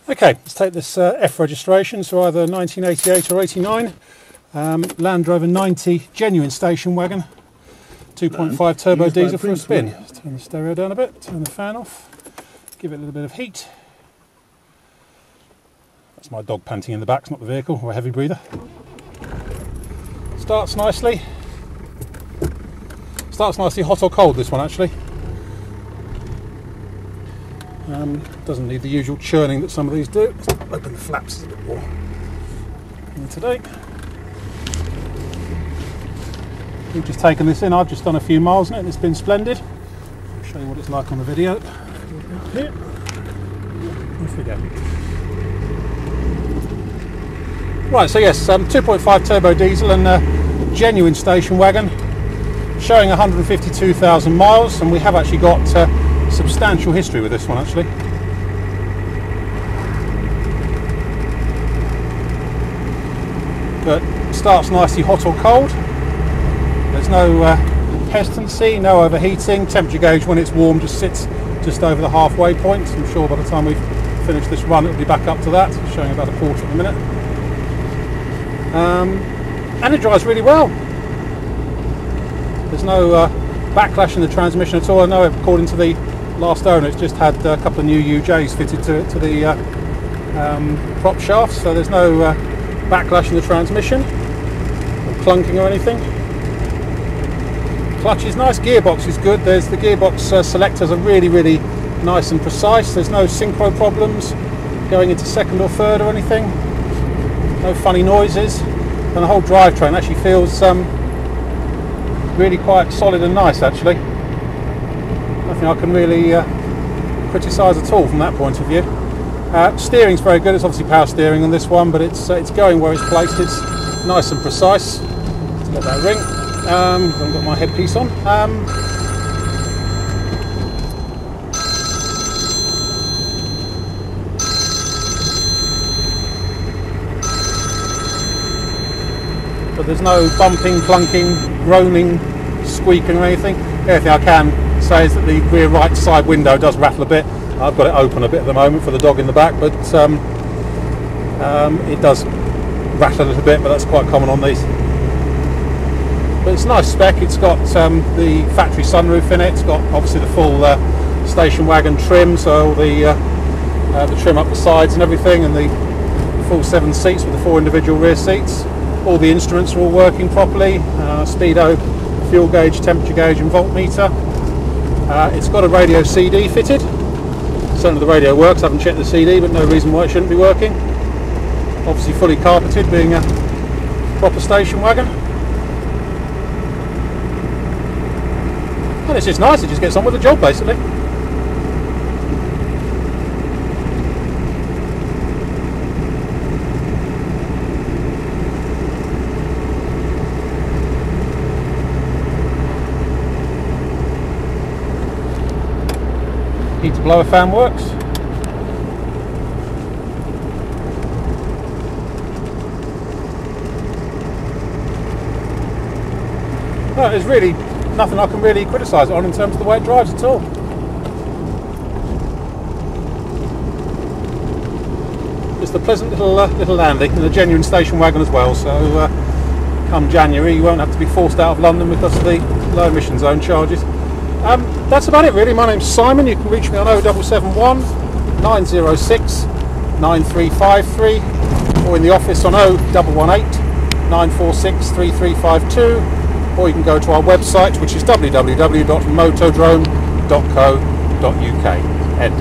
Okay, let's take this F registration, so either 1988 or 89. Land Rover 90 genuine station wagon, 2.5 turbo diesel for a spin. Let's turn the stereo down a bit, turn the fan off, give it a little bit of heat. That's my dog panting in the back, it's not the vehicle, or a heavy breather. Starts nicely. Starts nicely hot or cold, this one actually. Doesn't need the usual churning that some of these do. Let's open the flaps a bit more today. We've just taken this in, I've just done a few miles in it and it's been splendid. I'll show you what it's like on the video. Here. Off we go. Right, so yes, 2.5 turbo diesel and genuine station wagon, showing 152,000 miles, and we have actually got substantial history with this one actually. But starts nicely hot or cold. There's no hesitancy, no overheating. Temperature gauge when it's warm just sits just over the halfway point. I'm sure by the time we've finished this run it'll be back up to that, showing about a quarter of a minute. And it drives really well. There's no backlash in the transmission at all. I know according to the last owner it's just had a couple of new UJs fitted to the prop shafts, so there's no backlash in the transmission or clunking or anything. Clutch is nice, gearbox is good. There's the gearbox selectors are really nice and precise. There's no synchro problems going into second or third or anything. No funny noises, and the whole drivetrain actually feels really quite solid and nice actually. Nothing I can really criticise at all from that point of view. Steering's very good. It's obviously power steering on this one, but it's going where it's placed. It's nice and precise. Let's let that ring. I've got my headpiece on. But there's no bumping, clunking, groaning, squeaking or anything. The only thing I can say is that the rear right side window does rattle a bit. I've got it open a bit at the moment for the dog in the back, but it does rattle a little bit, but that's quite common on these. But it's a nice spec. It's got the factory sunroof in it. It's got obviously the full station wagon trim, so all the trim up the sides and everything, and the full 7 seats with the 4 individual rear seats. All the instruments are all working properly. Speedo, fuel gauge, temperature gauge and voltmeter. It's got a radio CD fitted. Certainly the radio works. I haven't checked the CD, but no reason why it shouldn't be working. Obviously fully carpeted, being a proper station wagon. And it's just nice, it just gets on with the job basically. Heater blower fan works. Well, there's really nothing I can really criticise it on in terms of the way it drives at all. Just a pleasant little landing, and a genuine station wagon as well, so come January you won't have to be forced out of London because of the low emission zone charges. That's about it really. My name's Simon. You can reach me on 0771 906 9353 or in the office on 0118 946 3352, or you can go to our website, which is www.motodrome.co.uk. End.